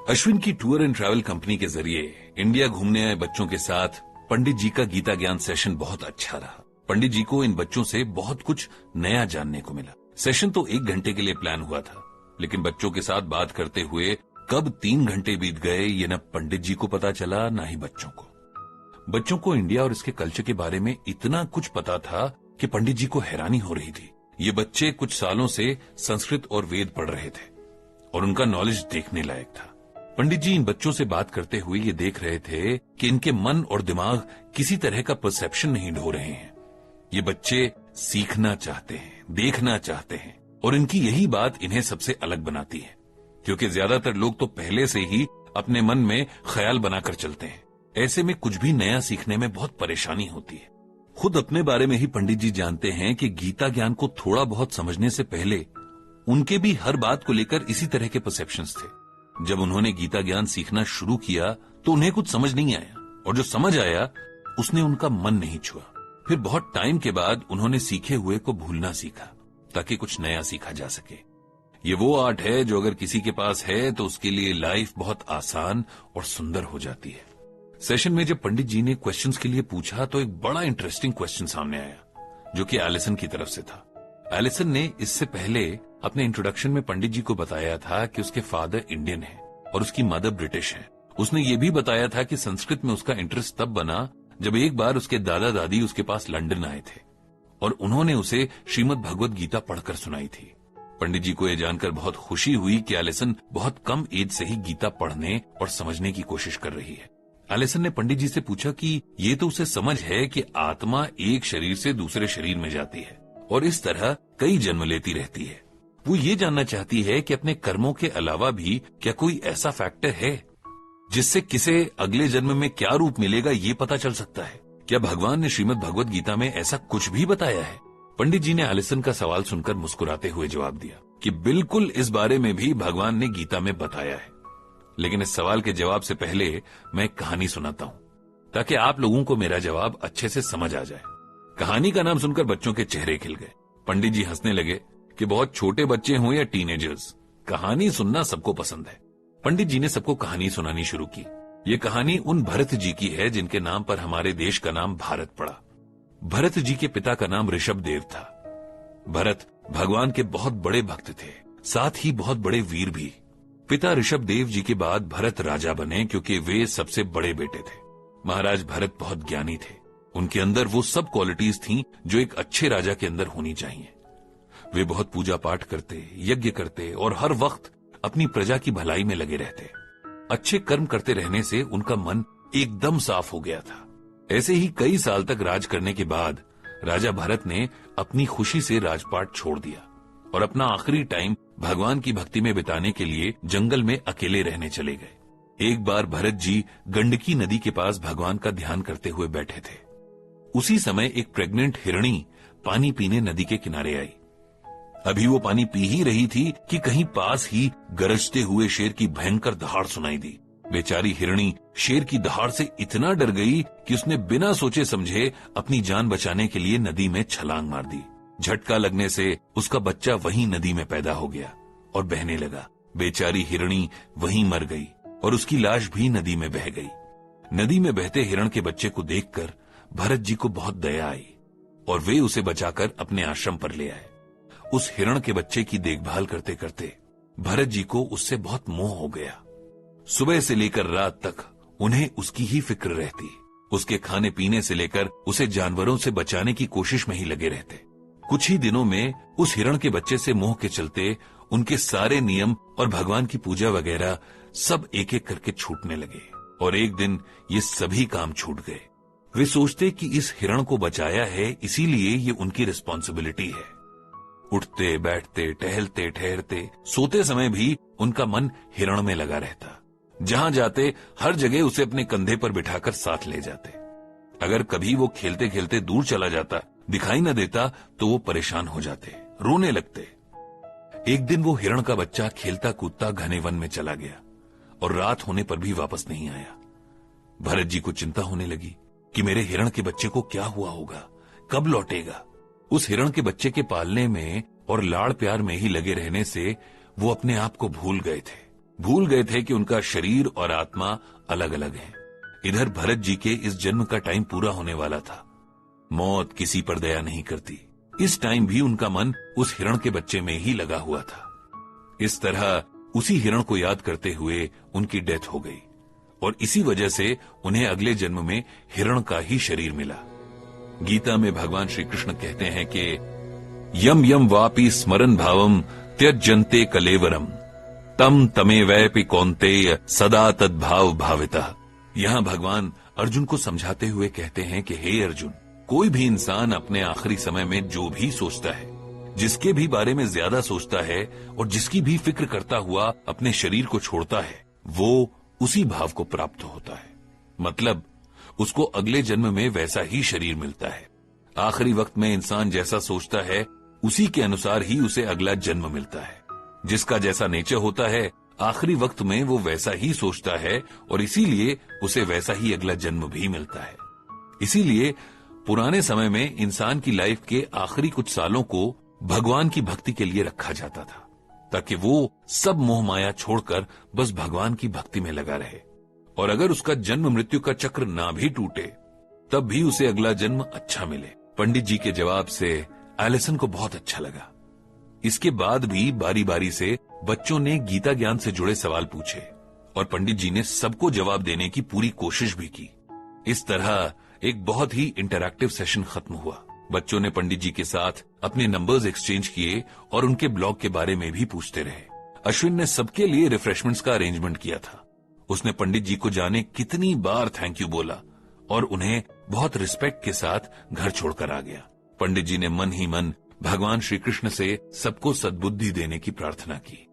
अश्विन की tour and travel company के जरिए इंडिया घूमने आए बच्चों के साथ पंडित जी का गीता ज्ञान सेशन बहुत अच्छा रहा। पंडित जी को इन बच्चों से बहुत कुछ नया जानने को मिला। सेशन तो 1 घंटे के लिए प्लान हुआ था, लेकिन बच्चों के साथ बात करते हुए कब 3 घंटे बीत गए ये न पंडित जी को पता चला न ही बच्चों को। बच्चों को इंडिया और इसके कल्चर के बारे में इतना कुछ पता था कि पंडित जी को हैरानी हो रही थी। ये बच्चे कुछ सालों से संस्कृत और वेद पढ़ रहे थे और उनका नॉलेज देखने लायक था। पंडित जी इन बच्चों से बात करते हुए ये देख रहे थे कि इनके मन और दिमाग किसी तरह का परसेप्शन नहीं ढो रहे हैं। ये बच्चे सीखना चाहते हैं, देखना चाहते हैं और इनकी यही बात इन्हें सबसे अलग बनाती है, क्योंकि ज्यादातर लोग तो पहले से ही अपने मन में ख्याल बनाकर चलते हैं। ऐसे में कुछ भी नया सीखने में बहुत परेशानी होती है। खुद अपने बारे में ही पंडित जी जानते हैं कि गीता ज्ञान को थोड़ा बहुत समझने से पहले उनके भी हर बात को लेकर इसी तरह के परसेप्शंस थे। जब उन्होंने गीता ज्ञान सीखना शुरू किया तो उन्हें कुछ समझ नहीं आया, और जो समझ आया उसने उनका मन नहीं छुआ। फिर बहुत टाइम के बाद उन्होंने सीखे हुए को भूलना सीखा ताकि कुछ नया सीखा जा सके। ये वो आर्ट है जो अगर किसी के पास है तो उसके लिए लाइफ बहुत आसान और सुंदर हो जाती है। सेशन में जब पंडित जी ने क्वेश्चंस के लिए पूछा तो एक बड़ा इंटरेस्टिंग क्वेश्चन सामने आया, जो कि एलिसन की तरफ से था। एलिसन ने इससे पहले अपने इंट्रोडक्शन में पंडित जी को बताया था कि उसके फादर इंडियन है और उसकी मदर ब्रिटिश है। उसने ये भी बताया था कि संस्कृत में उसका इंटरेस्ट तब बना जब एक बार उसके दादा दादी उसके पास लंदन आए थे और उन्होंने उसे श्रीमद् भगवत गीता पढ़कर सुनाई थी। पंडित जी को यह जानकर बहुत खुशी हुई कि एलिसन बहुत कम एज से ही गीता पढ़ने और समझने की कोशिश कर रही है। एलिसन ने पंडित जी से पूछा कि ये तो उसे समझ है कि आत्मा एक शरीर से दूसरे शरीर में जाती है और इस तरह कई जन्म लेती रहती है। वो ये जानना चाहती है कि अपने कर्मों के अलावा भी क्या कोई ऐसा फैक्टर है जिससे किसे अगले जन्म में क्या रूप मिलेगा ये पता चल सकता है। क्या भगवान ने श्रीमद् भगवत गीता में ऐसा कुछ भी बताया है? पंडित जी ने एलिसन का सवाल सुनकर मुस्कुराते हुए जवाब दिया कि बिल्कुल इस बारे में भी भगवान ने गीता में बताया है। लेकिन इस सवाल के जवाब से पहले मैं एक कहानी सुनाता हूँ ताकि आप लोगों को मेरा जवाब अच्छे से समझ आ जाए। कहानी का नाम सुनकर बच्चों के चेहरे खिल गए। पंडित जी हंसने लगे कि बहुत छोटे बच्चे हों या टीनेजर्स, कहानी सुनना सबको पसंद है। पंडित जी ने सबको कहानी सुनानी शुरू की। ये कहानी उन भरत जी की है जिनके नाम पर हमारे देश का नाम भारत पड़ा। भरत जी के पिता का नाम ऋषभ देव था। भरत भगवान के बहुत बड़े भक्त थे, साथ ही बहुत बड़े वीर भी। पिता ऋषभ देव जी के बाद भरत राजा बने क्योंकि वे सबसे बड़े बेटे थे। महाराज भरत बहुत ज्ञानी थे। उनके अंदर वो सब क्वालिटीज थीं जो एक अच्छे राजा के अंदर होनी चाहिए। वे बहुत पूजा पाठ करते, यज्ञ करते और हर वक्त अपनी प्रजा की भलाई में लगे रहते। अच्छे कर्म करते रहने से उनका मन एकदम साफ हो गया था। ऐसे ही कई साल तक राज करने के बाद राजा भरत ने अपनी खुशी से राजपाट छोड़ दिया और अपना आखिरी टाइम भगवान की भक्ति में बिताने के लिए जंगल में अकेले रहने चले गए। एक बार भरत जी गंडकी नदी के पास भगवान का ध्यान करते हुए बैठे थे। उसी समय एक प्रेग्नेंट हिरणी पानी पीने नदी के किनारे आई। अभी वो पानी पी ही रही थी कि कहीं पास ही गरजते हुए शेर की भयंकर दहाड़ सुनाई दी। बेचारी हिरणी शेर की दहाड़ से इतना डर गई कि उसने बिना सोचे समझे अपनी जान बचाने के लिए नदी में छलांग मार दी। झटका लगने से उसका बच्चा वहीं नदी में पैदा हो गया और बहने लगा। बेचारी हिरणी वहीं मर गई और उसकी लाश भी नदी में बह गई। नदी में बहते हिरण के बच्चे को देखकर भरत जी को बहुत दया आई और वे उसे बचाकर अपने आश्रम पर ले आए। उस हिरण के बच्चे की देखभाल करते करते भरत जी को उससे बहुत मोह हो गया। सुबह से लेकर रात तक उन्हें उसकी ही फिक्र रहती। उसके खाने पीने से लेकर उसे जानवरों से बचाने की कोशिश में ही लगे रहते। कुछ ही दिनों में उस हिरण के बच्चे से मोह के चलते उनके सारे नियम और भगवान की पूजा वगैरह सब एक एक करके छूटने लगे और एक दिन ये सभी काम छूट गए। वे सोचते कि इस हिरण को बचाया है इसीलिए ये उनकी रिस्पॉन्सिबिलिटी है। उठते बैठते टहलते ठहरते सोते समय भी उनका मन हिरण में लगा रहता। जहां जाते हर जगह उसे अपने कंधे पर बिठाकर साथ ले जाते। अगर कभी वो खेलते खेलते दूर चला जाता, दिखाई न देता, तो वो परेशान हो जाते, रोने लगते। एक दिन वो हिरण का बच्चा खेलता कूदता घने वन में चला गया और रात होने पर भी वापस नहीं आया। भरत जी को चिंता होने लगी कि मेरे हिरण के बच्चे को क्या हुआ होगा, कब लौटेगा। उस हिरण के बच्चे के पालने में और लाड़ प्यार में ही लगे रहने से वो अपने आप को भूल गए थे भूल गए थे कि उनका शरीर और आत्मा अलग अलग है। इधर भरत जी के इस जन्म का टाइम पूरा होने वाला था। मौत किसी पर दया नहीं करती। इस टाइम भी उनका मन उस हिरण के बच्चे में ही लगा हुआ था। इस तरह उसी हिरण को याद करते हुए उनकी डेथ हो गई और इसी वजह से उन्हें अगले जन्म में हिरण का ही शरीर मिला। गीता में भगवान श्री कृष्ण कहते हैं कि यम यम वापि स्मरन भावम त्यजन्ते कलेवरम तम तमे वैपि कौन्तेय सदा तद्भाव भाविता। यहां भगवान अर्जुन को समझाते हुए कहते हैं कि हे अर्जुन, कोई भी इंसान अपने आखिरी समय में जो भी सोचता है, जिसके भी बारे में ज्यादा सोचता है और जिसकी भी फिक्र करता हुआ अपने शरीर को छोड़ता है, वो उसी भाव को प्राप्त होता है। मतलब उसको अगले जन्म में वैसा ही शरीर मिलता है। आखिरी वक्त में इंसान जैसा सोचता है उसी के अनुसार ही उसे अगला जन्म मिलता है। जिसका जैसा नेचर होता है आखिरी वक्त में वो वैसा ही सोचता है और इसीलिए उसे वैसा ही अगला जन्म भी मिलता है। इसीलिए पुराने समय में इंसान की लाइफ के आखिरी कुछ सालों को भगवान की भक्ति के लिए रखा जाता था, ताकि वो सब मोह माया छोड़कर बस भगवान की भक्ति में लगा रहे। और अगर उसका जन्म मृत्यु का चक्र ना भी टूटे तब भी उसे अगला जन्म अच्छा मिले। पंडित जी के जवाब से एलिसन को बहुत अच्छा लगा। इसके बाद भी बारी बारी से बच्चों ने गीता ज्ञान से जुड़े सवाल पूछे और पंडित जी ने सबको जवाब देने की पूरी कोशिश भी की। इस तरह एक बहुत ही इंटरैक्टिव सेशन खत्म हुआ। बच्चों ने पंडित जी के साथ अपने नंबर्स एक्सचेंज किए और उनके ब्लॉग के बारे में भी पूछते रहे। अश्विन ने सबके लिए रिफ्रेशमेंट्स का अरेंजमेंट किया था। उसने पंडित जी को जाने कितनी बार थैंक यू बोला और उन्हें बहुत रिस्पेक्ट के साथ घर छोड़कर आ गया। पंडित जी ने मन ही मन भगवान श्री कृष्ण से सबको सद्बुद्धि देने की प्रार्थना की।